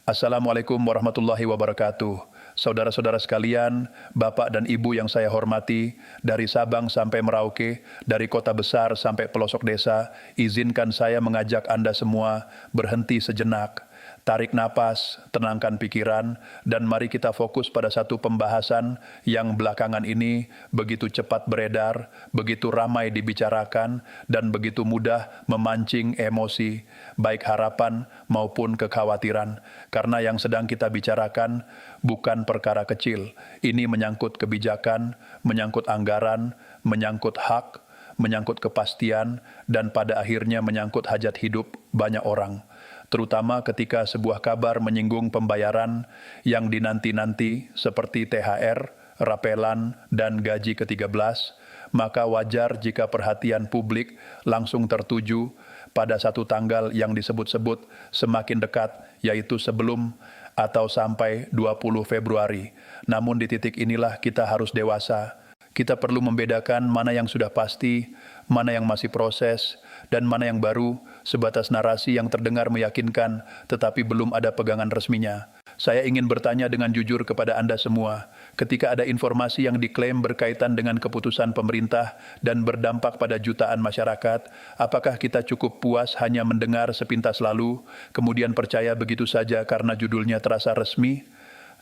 Assalamualaikum warahmatullahi wabarakatuh. Saudara-saudara sekalian, Bapak dan Ibu yang saya hormati, dari Sabang sampai Merauke, dari kota besar sampai pelosok desa, izinkan saya mengajak Anda semua berhenti sejenak. Tarik napas, tenangkan pikiran, dan mari kita fokus pada satu pembahasan yang belakangan ini begitu cepat beredar, begitu ramai dibicarakan, dan begitu mudah memancing emosi, baik harapan maupun kekhawatiran. Karena yang sedang kita bicarakan bukan perkara kecil. Ini menyangkut kebijakan, menyangkut anggaran, menyangkut hak, menyangkut kepastian, dan pada akhirnya menyangkut hajat hidup banyak orang. Terutama ketika sebuah kabar menyinggung pembayaran yang dinanti-nanti seperti THR, rapelan, dan gaji ke-13, maka wajar jika perhatian publik langsung tertuju pada satu tanggal yang disebut-sebut semakin dekat, yaitu sebelum atau sampai 20 Februari. Namun di titik inilah kita harus dewasa. Kita perlu membedakan mana yang sudah pasti, mana yang masih proses, dan mana yang baru, sebatas narasi yang terdengar meyakinkan, tetapi belum ada pegangan resminya. Saya ingin bertanya dengan jujur kepada Anda semua, ketika ada informasi yang diklaim berkaitan dengan keputusan pemerintah dan berdampak pada jutaan masyarakat, apakah kita cukup puas hanya mendengar sepintas lalu, kemudian percaya begitu saja karena judulnya terasa resmi?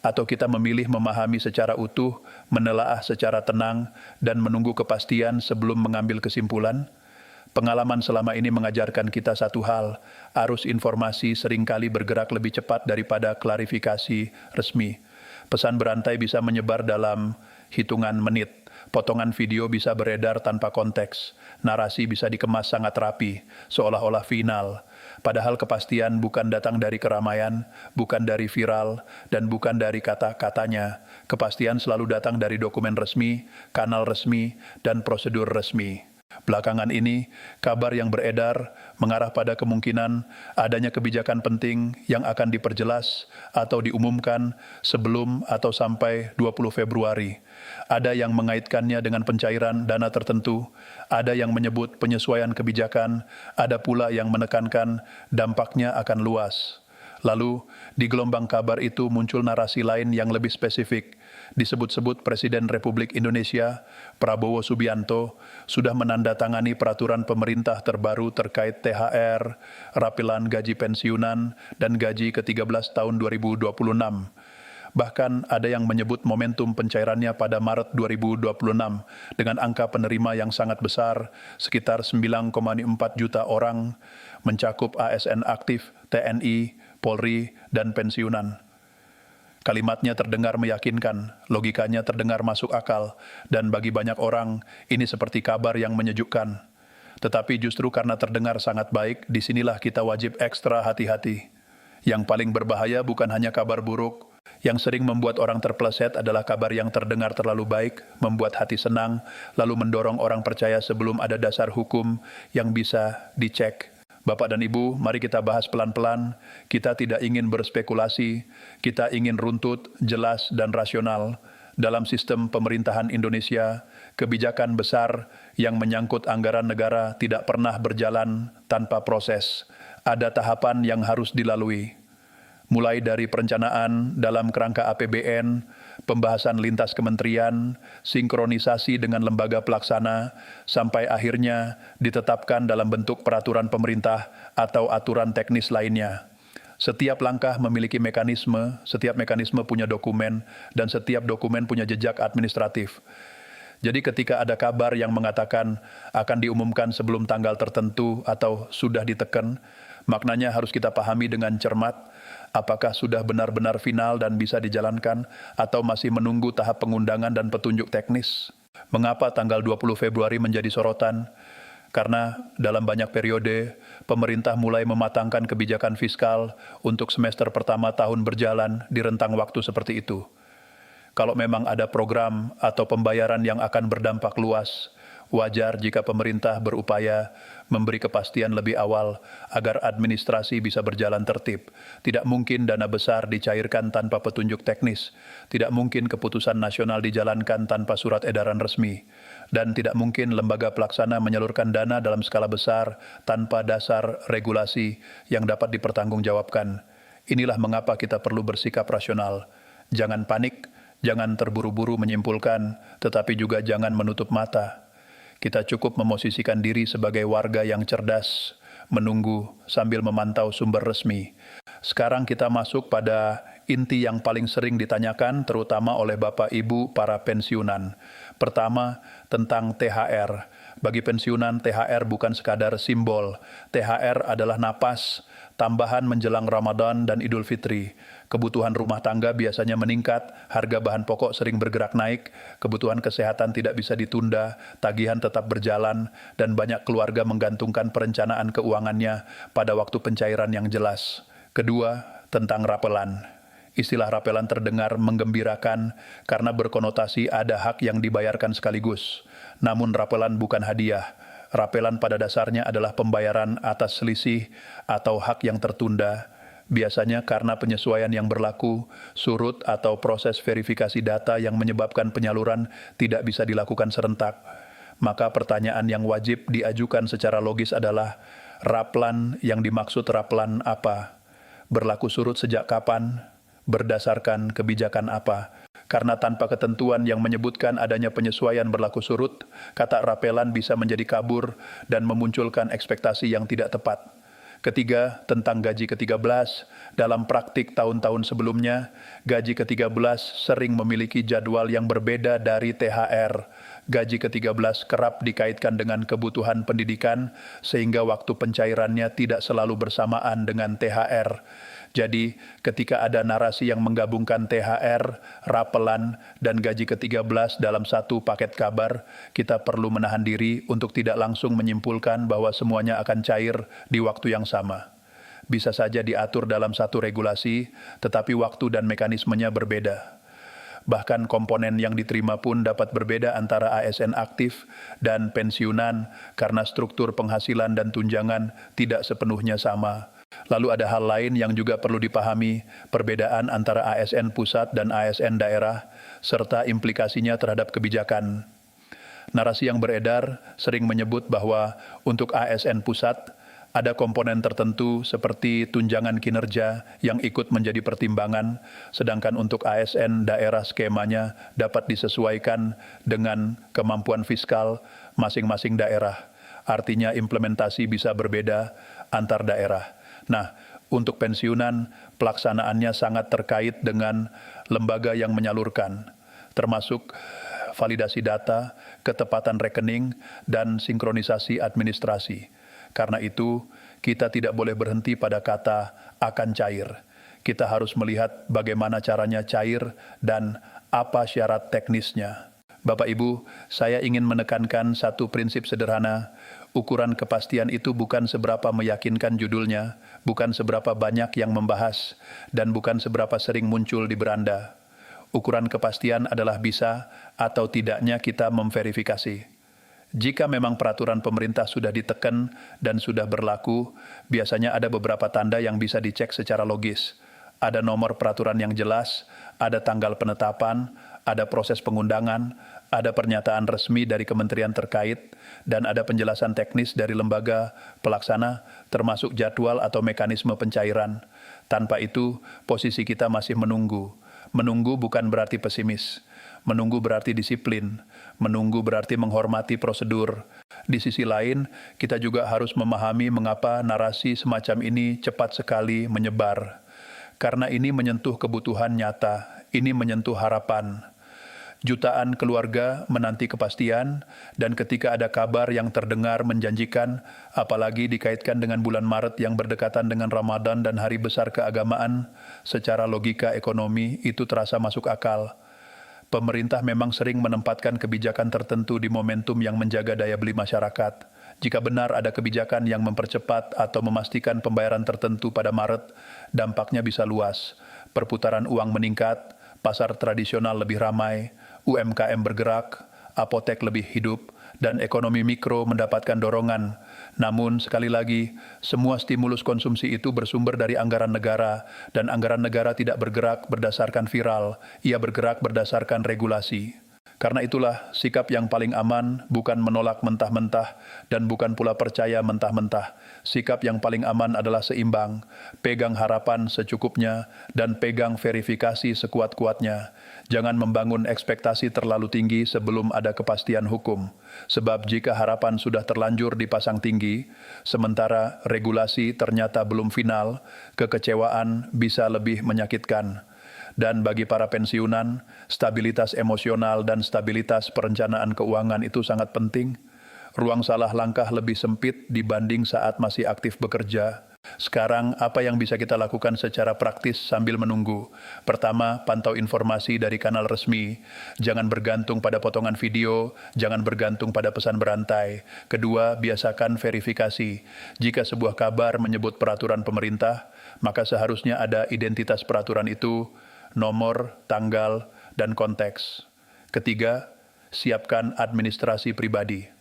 Atau kita memilih memahami secara utuh, menelaah secara tenang, dan menunggu kepastian sebelum mengambil kesimpulan? Pengalaman selama ini mengajarkan kita satu hal, arus informasi seringkali bergerak lebih cepat daripada klarifikasi resmi. Pesan berantai bisa menyebar dalam hitungan menit, potongan video bisa beredar tanpa konteks, narasi bisa dikemas sangat rapi, seolah-olah final. Padahal kepastian bukan datang dari keramaian, bukan dari viral, dan bukan dari kata-katanya. Kepastian selalu datang dari dokumen resmi, kanal resmi, dan prosedur resmi. Belakangan ini, kabar yang beredar mengarah pada kemungkinan adanya kebijakan penting yang akan diperjelas atau diumumkan sebelum atau sampai 20 Februari. Ada yang mengaitkannya dengan pencairan dana tertentu, ada yang menyebut penyesuaian kebijakan, ada pula yang menekankan dampaknya akan luas. Lalu, di gelombang kabar itu muncul narasi lain yang lebih spesifik. Disebut-sebut Presiden Republik Indonesia, Prabowo Subianto, sudah menandatangani peraturan pemerintah terbaru terkait THR, rapilan gaji pensiunan, dan gaji ke-13 tahun 2026. Bahkan ada yang menyebut momentum pencairannya pada Maret 2026 dengan angka penerima yang sangat besar, sekitar 9,4 juta orang, mencakup ASN aktif, TNI, Polri, dan pensiunan. Kalimatnya terdengar meyakinkan, logikanya terdengar masuk akal, dan bagi banyak orang, ini seperti kabar yang menyejukkan. Tetapi justru karena terdengar sangat baik, disinilah kita wajib ekstra hati-hati. Yang paling berbahaya bukan hanya kabar buruk, yang sering membuat orang terpeleset adalah kabar yang terdengar terlalu baik, membuat hati senang, lalu mendorong orang percaya sebelum ada dasar hukum yang bisa dicek. Bapak dan Ibu, mari kita bahas pelan-pelan. Kita tidak ingin berspekulasi, kita ingin runtut, jelas, dan rasional. Dalam sistem pemerintahan Indonesia, kebijakan besar yang menyangkut anggaran negara tidak pernah berjalan tanpa proses. Ada tahapan yang harus dilalui. Mulai dari perencanaan dalam kerangka APBN, pembahasan lintas kementerian, sinkronisasi dengan lembaga pelaksana, sampai akhirnya ditetapkan dalam bentuk peraturan pemerintah atau aturan teknis lainnya. Setiap langkah memiliki mekanisme, setiap mekanisme punya dokumen, dan setiap dokumen punya jejak administratif. Jadi ketika ada kabar yang mengatakan akan diumumkan sebelum tanggal tertentu atau sudah diteken, maknanya harus kita pahami dengan cermat, apakah sudah benar-benar final dan bisa dijalankan, atau masih menunggu tahap pengundangan dan petunjuk teknis. Mengapa tanggal 20 Februari menjadi sorotan? Karena dalam banyak periode, pemerintah mulai mematangkan kebijakan fiskal untuk semester pertama tahun berjalan di rentang waktu seperti itu. Kalau memang ada program atau pembayaran yang akan berdampak luas, wajar jika pemerintah berupaya memberi kepastian lebih awal agar administrasi bisa berjalan tertib. Tidak mungkin dana besar dicairkan tanpa petunjuk teknis. Tidak mungkin keputusan nasional dijalankan tanpa surat edaran resmi. Dan tidak mungkin lembaga pelaksana menyalurkan dana dalam skala besar tanpa dasar regulasi yang dapat dipertanggungjawabkan. Inilah mengapa kita perlu bersikap rasional. Jangan panik, jangan terburu-buru menyimpulkan, tetapi juga jangan menutup mata. Kita cukup memosisikan diri sebagai warga yang cerdas, menunggu sambil memantau sumber resmi. Sekarang kita masuk pada inti yang paling sering ditanyakan, terutama oleh Bapak Ibu para pensiunan. Pertama, tentang THR. Bagi pensiunan, THR bukan sekadar simbol. THR adalah napas, tambahan menjelang Ramadan dan Idul Fitri. Kebutuhan rumah tangga biasanya meningkat, harga bahan pokok sering bergerak naik, kebutuhan kesehatan tidak bisa ditunda, tagihan tetap berjalan, dan banyak keluarga menggantungkan perencanaan keuangannya pada waktu pencairan yang jelas. Kedua, tentang rapelan. Istilah rapelan terdengar menggembirakan karena berkonotasi ada hak yang dibayarkan sekaligus. Namun rapelan bukan hadiah. Rapelan pada dasarnya adalah pembayaran atas selisih atau hak yang tertunda, biasanya karena penyesuaian yang berlaku, surut atau proses verifikasi data yang menyebabkan penyaluran tidak bisa dilakukan serentak. Maka pertanyaan yang wajib diajukan secara logis adalah, raplan yang dimaksud raplan apa? Berlaku surut sejak kapan? Berdasarkan kebijakan apa? Karena tanpa ketentuan yang menyebutkan adanya penyesuaian berlaku surut, kata rapelan bisa menjadi kabur dan memunculkan ekspektasi yang tidak tepat. Ketiga, tentang gaji ke-13. Dalam praktik tahun-tahun sebelumnya, gaji ke-13 sering memiliki jadwal yang berbeda dari THR. Gaji ke-13 kerap dikaitkan dengan kebutuhan pendidikan, sehingga waktu pencairannya tidak selalu bersamaan dengan THR. Jadi, ketika ada narasi yang menggabungkan THR, rapelan, dan gaji ke-13 dalam satu paket kabar, kita perlu menahan diri untuk tidak langsung menyimpulkan bahwa semuanya akan cair di waktu yang sama. Bisa saja diatur dalam satu regulasi, tetapi waktu dan mekanismenya berbeda. Bahkan komponen yang diterima pun dapat berbeda antara ASN aktif dan pensiunan karena struktur penghasilan dan tunjangan tidak sepenuhnya sama. Lalu ada hal lain yang juga perlu dipahami, perbedaan antara ASN pusat dan ASN daerah, serta implikasinya terhadap kebijakan. Narasi yang beredar sering menyebut bahwa untuk ASN pusat, ada komponen tertentu seperti tunjangan kinerja yang ikut menjadi pertimbangan, sedangkan untuk ASN daerah skemanya dapat disesuaikan dengan kemampuan fiskal masing-masing daerah. Artinya implementasi bisa berbeda antar daerah. Nah, untuk pensiunan, pelaksanaannya sangat terkait dengan lembaga yang menyalurkan, termasuk validasi data, ketepatan rekening, dan sinkronisasi administrasi. Karena itu, kita tidak boleh berhenti pada kata akan cair. Kita harus melihat bagaimana caranya cair dan apa syarat teknisnya. Bapak Ibu, saya ingin menekankan satu prinsip sederhana. Ukuran kepastian itu bukan seberapa meyakinkan judulnya, bukan seberapa banyak yang membahas, dan bukan seberapa sering muncul di beranda. Ukuran kepastian adalah bisa atau tidaknya kita memverifikasi. Jika memang peraturan pemerintah sudah diteken dan sudah berlaku, biasanya ada beberapa tanda yang bisa dicek secara logis. Ada nomor peraturan yang jelas, ada tanggal penetapan, ada proses pengundangan, ada pernyataan resmi dari kementerian terkait, dan ada penjelasan teknis dari lembaga pelaksana, termasuk jadwal atau mekanisme pencairan. Tanpa itu, posisi kita masih menunggu. Menunggu bukan berarti pesimis. Menunggu berarti disiplin. Menunggu berarti menghormati prosedur. Di sisi lain, kita juga harus memahami mengapa narasi semacam ini cepat sekali menyebar. Karena ini menyentuh kebutuhan nyata, ini menyentuh harapan. Jutaan keluarga menanti kepastian, dan ketika ada kabar yang terdengar menjanjikan, apalagi dikaitkan dengan bulan Maret yang berdekatan dengan Ramadan dan hari besar keagamaan, secara logika ekonomi itu terasa masuk akal. Pemerintah memang sering menempatkan kebijakan tertentu di momentum yang menjaga daya beli masyarakat. Jika benar ada kebijakan yang mempercepat atau memastikan pembayaran tertentu pada Maret, dampaknya bisa luas. Perputaran uang meningkat, pasar tradisional lebih ramai, UMKM bergerak, apotek lebih hidup, dan ekonomi mikro mendapatkan dorongan. Namun, sekali lagi, semua stimulus konsumsi itu bersumber dari anggaran negara, dan anggaran negara tidak bergerak berdasarkan viral, ia bergerak berdasarkan regulasi. Karena itulah sikap yang paling aman bukan menolak mentah-mentah dan bukan pula percaya mentah-mentah. Sikap yang paling aman adalah seimbang, pegang harapan secukupnya dan pegang verifikasi sekuat-kuatnya. Jangan membangun ekspektasi terlalu tinggi sebelum ada kepastian hukum. Sebab jika harapan sudah terlanjur dipasang tinggi, sementara regulasi ternyata belum final, kekecewaan bisa lebih menyakitkan. Dan bagi para pensiunan, stabilitas emosional dan stabilitas perencanaan keuangan itu sangat penting. Ruang salah langkah lebih sempit dibanding saat masih aktif bekerja. Sekarang, apa yang bisa kita lakukan secara praktis sambil menunggu? Pertama, pantau informasi dari kanal resmi. Jangan bergantung pada potongan video, jangan bergantung pada pesan berantai. Kedua, biasakan verifikasi. Jika sebuah kabar menyebut peraturan pemerintah, maka seharusnya ada identitas peraturan itu, nomor, tanggal, dan konteks. Ketiga, siapkan administrasi pribadi.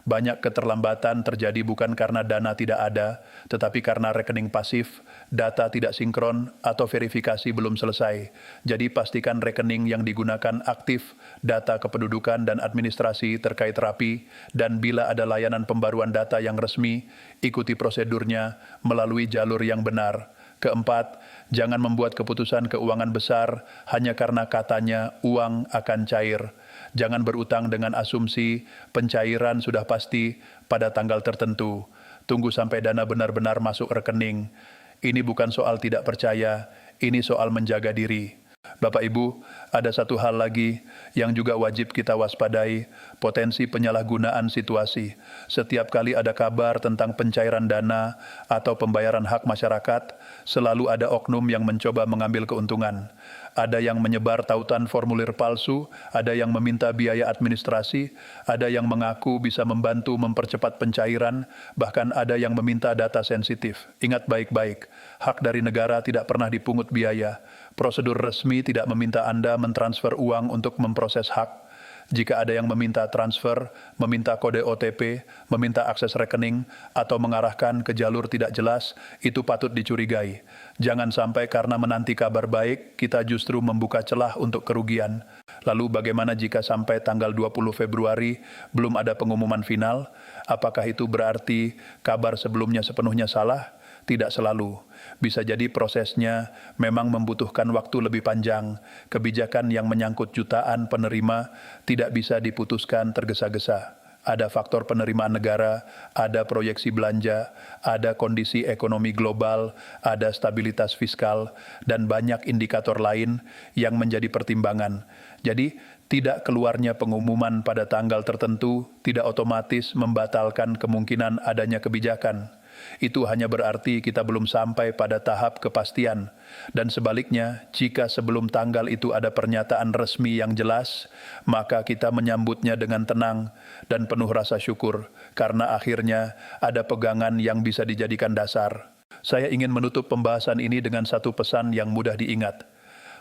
Banyak keterlambatan terjadi bukan karena dana tidak ada, tetapi karena rekening pasif, data tidak sinkron, atau verifikasi belum selesai. Jadi pastikan rekening yang digunakan aktif, data kependudukan dan administrasi terkait rapi, dan bila ada layanan pembaruan data yang resmi, ikuti prosedurnya melalui jalur yang benar. Keempat, jangan membuat keputusan keuangan besar hanya karena katanya uang akan cair. Jangan berutang dengan asumsi pencairan sudah pasti pada tanggal tertentu. Tunggu sampai dana benar-benar masuk rekening. Ini bukan soal tidak percaya, ini soal menjaga diri. Bapak Ibu, ada satu hal lagi yang juga wajib kita waspadai, potensi penyalahgunaan situasi. Setiap kali ada kabar tentang pencairan dana atau pembayaran hak masyarakat, selalu ada oknum yang mencoba mengambil keuntungan. Ada yang menyebar tautan formulir palsu, ada yang meminta biaya administrasi, ada yang mengaku bisa membantu mempercepat pencairan, bahkan ada yang meminta data sensitif. Ingat baik-baik, hak dari negara tidak pernah dipungut biaya. Prosedur resmi tidak meminta Anda mentransfer uang untuk memproses hak. Jika ada yang meminta transfer, meminta kode OTP, meminta akses rekening, atau mengarahkan ke jalur tidak jelas, itu patut dicurigai. Jangan sampai karena menanti kabar baik, kita justru membuka celah untuk kerugian. Lalu bagaimana jika sampai tanggal 20 Februari belum ada pengumuman final? Apakah itu berarti kabar sebelumnya sepenuhnya salah? Tidak selalu. Bisa jadi prosesnya memang membutuhkan waktu lebih panjang. Kebijakan yang menyangkut jutaan penerima tidak bisa diputuskan tergesa-gesa. Ada faktor penerimaan negara, ada proyeksi belanja, ada kondisi ekonomi global, ada stabilitas fiskal, dan banyak indikator lain yang menjadi pertimbangan. Jadi, tidak keluarnya pengumuman pada tanggal tertentu tidak otomatis membatalkan kemungkinan adanya kebijakan. Itu hanya berarti kita belum sampai pada tahap kepastian. Dan sebaliknya, jika sebelum tanggal itu ada pernyataan resmi yang jelas, maka kita menyambutnya dengan tenang dan penuh rasa syukur, karena akhirnya ada pegangan yang bisa dijadikan dasar. Saya ingin menutup pembahasan ini dengan satu pesan yang mudah diingat.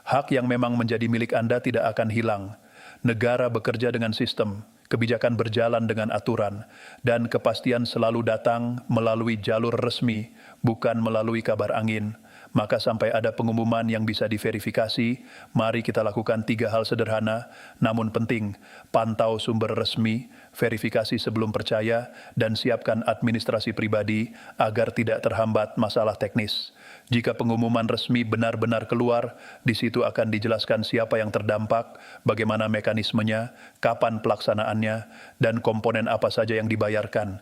Hak yang memang menjadi milik Anda tidak akan hilang. Negara bekerja dengan sistem, kebijakan berjalan dengan aturan, dan kepastian selalu datang melalui jalur resmi, bukan melalui kabar angin. Maka sampai ada pengumuman yang bisa diverifikasi, mari kita lakukan 3 hal sederhana, namun penting. Pantau sumber resmi, verifikasi sebelum percaya, dan siapkan administrasi pribadi agar tidak terhambat masalah teknis. Jika pengumuman resmi benar-benar keluar, di situ akan dijelaskan siapa yang terdampak, bagaimana mekanismenya, kapan pelaksanaannya, dan komponen apa saja yang dibayarkan.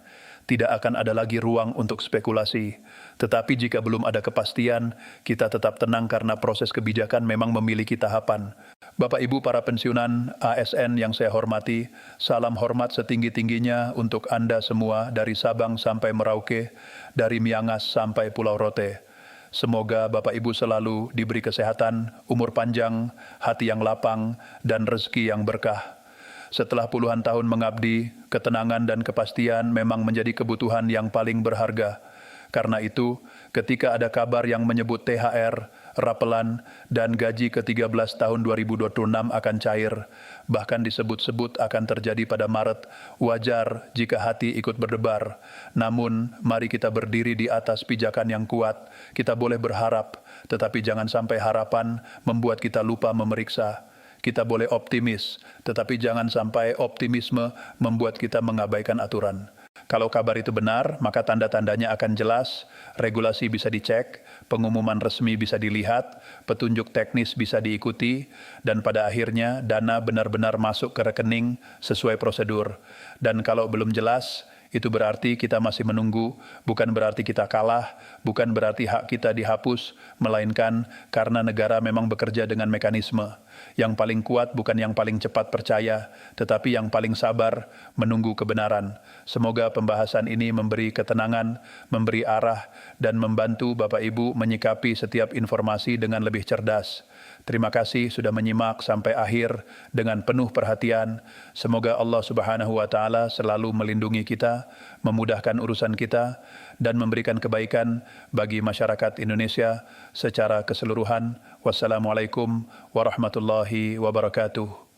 Tidak akan ada lagi ruang untuk spekulasi. Tetapi jika belum ada kepastian, kita tetap tenang karena proses kebijakan memang memiliki tahapan. Bapak Ibu para pensiunan ASN yang saya hormati, salam hormat setinggi-tingginya untuk Anda semua dari Sabang sampai Merauke, dari Miangas sampai Pulau Rote. Semoga Bapak Ibu selalu diberi kesehatan, umur panjang, hati yang lapang, dan rezeki yang berkah. Setelah puluhan tahun mengabdi, ketenangan dan kepastian memang menjadi kebutuhan yang paling berharga. Karena itu, ketika ada kabar yang menyebut THR, rapelan, dan gaji ke-13 tahun 2026 akan cair, bahkan disebut-sebut akan terjadi pada Maret, wajar jika hati ikut berdebar. Namun, mari kita berdiri di atas pijakan yang kuat. Kita boleh berharap, tetapi jangan sampai harapan membuat kita lupa memeriksa. Kita boleh optimis, tetapi jangan sampai optimisme membuat kita mengabaikan aturan. Kalau kabar itu benar, maka tanda-tandanya akan jelas, regulasi bisa dicek, pengumuman resmi bisa dilihat, petunjuk teknis bisa diikuti, dan pada akhirnya dana benar-benar masuk ke rekening sesuai prosedur. Dan kalau belum jelas, itu berarti kita masih menunggu, bukan berarti kita kalah, bukan berarti hak kita dihapus, melainkan karena negara memang bekerja dengan mekanisme. Yang paling kuat bukan yang paling cepat percaya, tetapi yang paling sabar menunggu kebenaran. Semoga pembahasan ini memberi ketenangan, memberi arah, dan membantu Bapak Ibu menyikapi setiap informasi dengan lebih cerdas. Terima kasih sudah menyimak sampai akhir dengan penuh perhatian. Semoga Allah Subhanahu wa Ta'ala selalu melindungi kita, memudahkan urusan kita, dan memberikan kebaikan bagi masyarakat Indonesia secara keseluruhan. Wassalamualaikum warahmatullahi wabarakatuh.